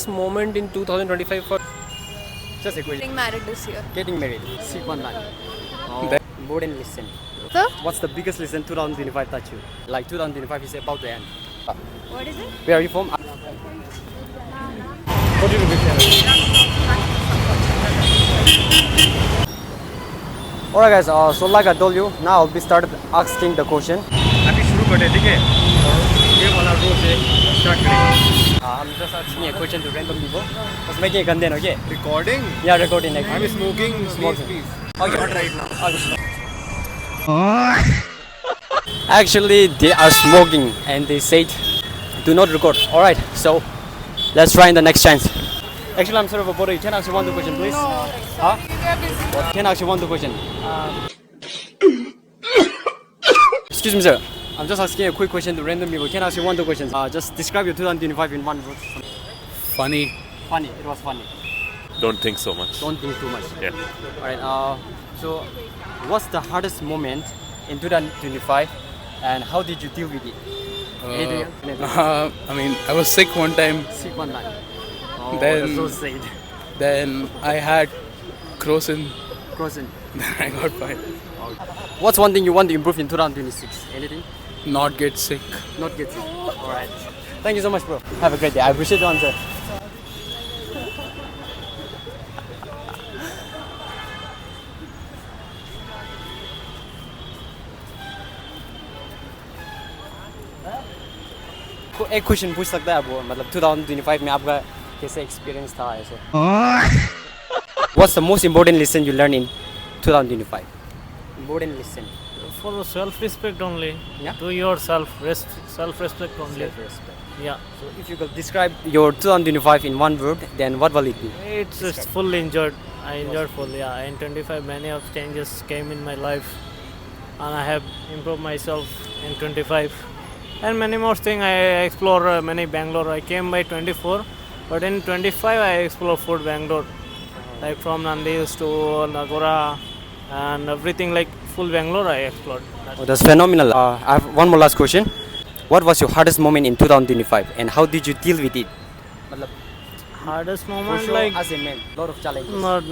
Moment in 2025 for just a question. Getting married this year. Getting married. Seek one man. Board and listen. So, What's the biggest lesson 2025 taught you? Like 2025 is about to end. what is it? Where are you from? What do you think? Alright guys, so like I told you, now I'll be started asking the question. अभी शुरू करते हैं, ठीक है? और ये वाला row से start करेंगे. I'm just asking a question to random people. Just making a content, okay? Recording? Yeah, recording. Like, I'm smoking. Smoking. Please. Okay. Not right now. Actually, they are smoking and they said, do not record. Alright, so let's try in the next chance. Actually, I'm sorry for bothering you. Can I ask you one question, please? No. Huh? What? Can I ask you one question? Excuse me, sir. I'm just asking a quick question to random people. Can I ask you one question? Just describe your 2025 in one word. Funny. Funny. It was funny. Don't think so much. Don't think too much. Yeah. Alright. So, what's the hardest moment in 2025, and how did you deal with it? Anything? I mean, I was sick one time. Sick one night. Oh, Then- that's so sad. Then I had Croson. Crossing. Then I got fine. What's one thing you want to improve in 2026? Anything? Not get sick. Not get sick. Alright. Thank you so much, bro. Have a great day. I appreciate your answer. एक question पूछ सकता है आपको मतलब 2025 में आपका कैसे experience था ऐसे What's the most important lesson you learned in 2025? Important lesson. For self-respect only. Yeah. To yourself, self-respect only. Yeah. So if you could describe your 2025 in one word, then what will it be? It's just fully enjoyed. I enjoyed fully. Yeah. In 25, many of changes came in my life, and I have improved myself in 25. And many more things I explore. Many Bangalore. I came by 24, but in 25 I explore food Bangalore, like from Nandis to Nagora, and everything like full Bangalore I explored. Oh, that's phenomenal. I have one more last question. What was your hardest moment in 2025, and how did you deal with it? Hardest For moment sure, like as a man, lot of challenges. not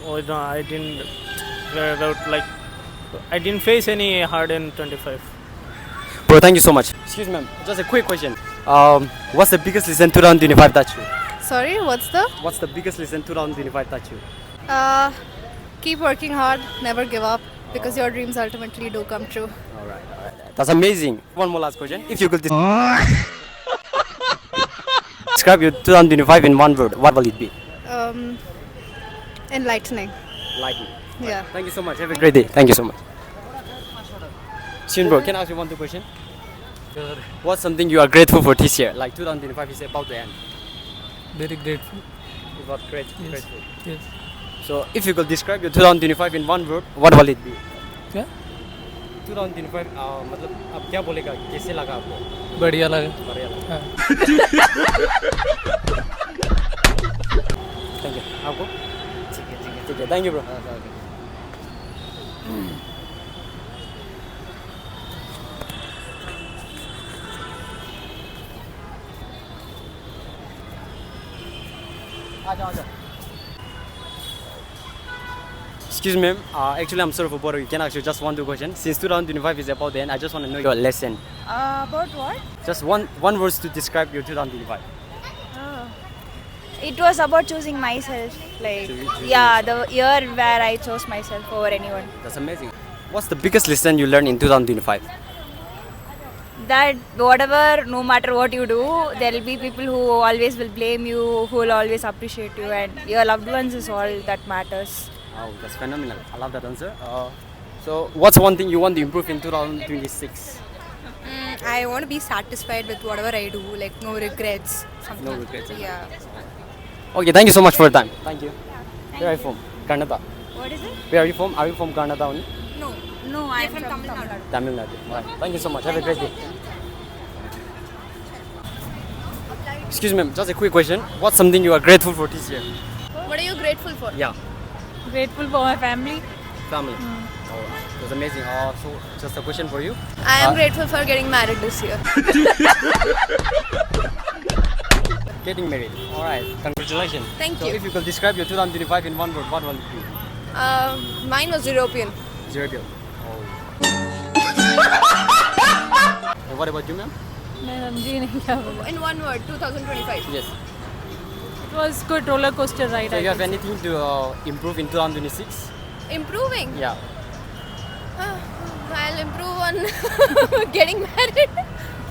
oh, no, I didn't clear it out like I didn't face any hard in 25. Bro, thank you so much. Excuse me, ma'am. Just a quick question. What's the biggest lesson 2025 taught you? Sorry, what's the? What's the biggest lesson 2025 taught you? Keep working hard, never give up, because your dreams ultimately do come true. Alright. That's amazing. One more last question. If you could describe your 2025 in one word, what will it be? Enlightening. Lightning. Yeah. Thank you so much. Have a great day. Thank you so much. Shin bro, can I ask you one question? Sure. What's something you are grateful for this year? Like 2025 is about to end. Very grateful. You got grateful. Yes. So if you could describe your 2025 in one word, what will it be? क्या? 2025 मतलब आप क्या बोलेगा कैसे लगा आपको बढ़िया लगा. बढ़िया लगा हाँ. थैंक यू आपको ठीक है thank you bro Excuse me, actually I'm sorry for bothering you. Can I ask you just one, two questions? Since 2025 is about the end, I just want to know your lesson. About what? Just one words to describe your 2025. It was about choosing myself. Like, yeah, the year where I chose myself over anyone. That's amazing. What's the biggest lesson you learned in 2025? That whatever, no matter what you do, there will be people who always will blame you, who will always appreciate you, and your loved ones is all that matters. Oh, that's phenomenal. I love that answer. So, what's one thing you want to improve in 2026? I want to be satisfied with whatever I do, like no regrets. No regrets. Yeah. Okay, thank you so much for your time. Thank you. Where are you from? Karnataka. What is it? Where are you from? Are you from Karnataka only? No, I am from Tamil Nadu. Tamil Nadu. Right. Thank you so much. Have a great day. Excuse me, just a quick question. What's something you are grateful for this year? What are you grateful for? Yeah, Grateful for my family. family. Oh, that's amazing. So, just a question for you. I am grateful for getting married this year. getting married. All right, congratulations. Thank so you. If you could describe your 2025 in one word, what will it be? Mine was European. Zero. Oh. And what about you, ma'am? In one word, 2025. Yes. It was good roller coaster ride. So I you have can say. anything to improve in 2026? Improving. Yeah. I'll improve on getting married.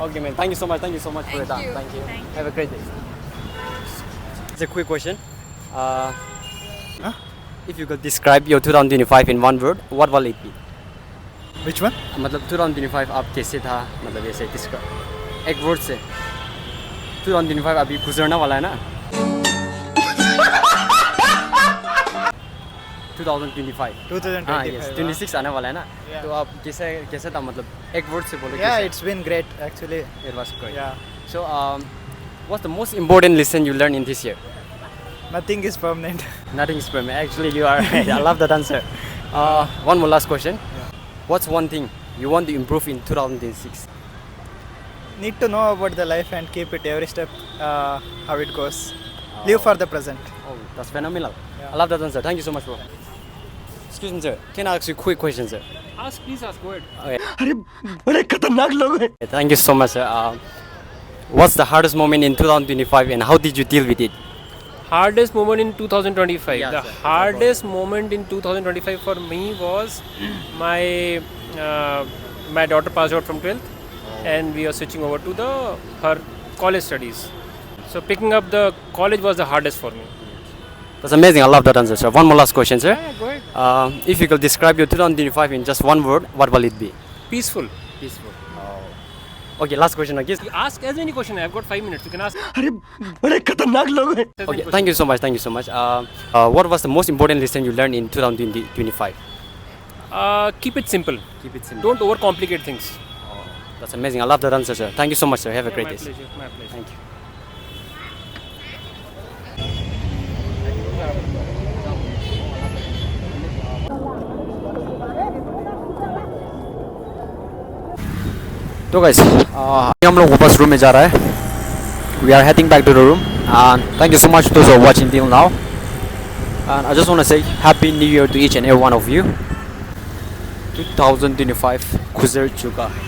Okay, man. Thank you so much. Thank you so much for your Thank time. you. Thank you. Thank Have a great day. It's a quick question. If you could describe your 2025 in one word, what will it be? Which one? मतलब 2025 आप कैसे था मतलब ऐसे describe एक word से 2025 अभी गुजरना वाला है ना 2025 हाँ yes 26 आने वाला है ना Yeah. तो आप कैसे था मतलब एक वर्ड से बोलो Yeah, it's been great actually. it was great Yeah, so what's the most important lesson you learned in this year? nothing is permanent. Nothing is permanent. Actually, you are right. I love that answer. One more last question. What's one thing you want to improve in 2006? Need to know about the life and keep it every step how it goes. Live for the present. Oh, that's phenomenal. Yeah. I love that answer. Thank you so much, bro. Excuse me, sir. Can I ask you a quick question, sir? Please ask, go ahead. Okay. Thank you so much, sir. What's the hardest moment in 2025 and how did you deal with it? Hardest moment in 2025. Yeah, The sir. hardest moment in 2025 for me was my my daughter passed out from 12th, and we are switching over to her college studies. So picking up the college was the hardest for me. That's amazing. I love that answer, sir. One more last question, sir. Yeah, go ahead. If you could describe your 2025 in just one word, what will it be? Peaceful. Peaceful. Okay, last question, I guess. Ask as many questions. I've got 5 minutes. You can ask. Okay, thank you so much. Thank you so much. What was the most important lesson you learned in 2025? Keep it simple. Keep it simple. Don't overcomplicate things. That's amazing. I love that answer, sir. Thank you so much, sir. Have a Yeah, great my day. pleasure. My pleasure. Thank you. तो guys, हम लोग वापस room में जा रहा है. We are heading back to the room. And thank you so much to those who are watching till now. And I just want to say Happy New Year to each and every one of you. 2025 गुजर चुका है.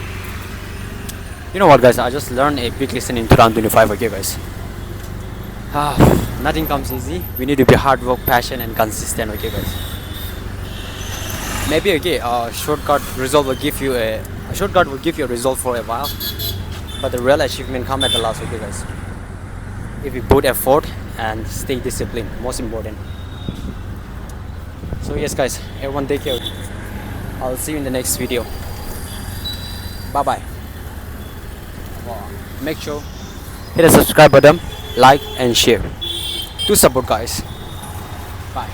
You know what, guys? I just learned a big lesson in 2025. Okay, guys. Nothing comes easy. We need to be hard work, passion, and consistent. Okay, guys. Maybe a shortcut result will give you a shortcut will give you a result for a while, but the real achievement come at the last. Okay, guys. If you put effort and stay disciplined, most important. So yes, guys, everyone take care. I'll see you in the next video. Bye bye. Make sure hit the subscribe button, like and share to support, guys. Bye.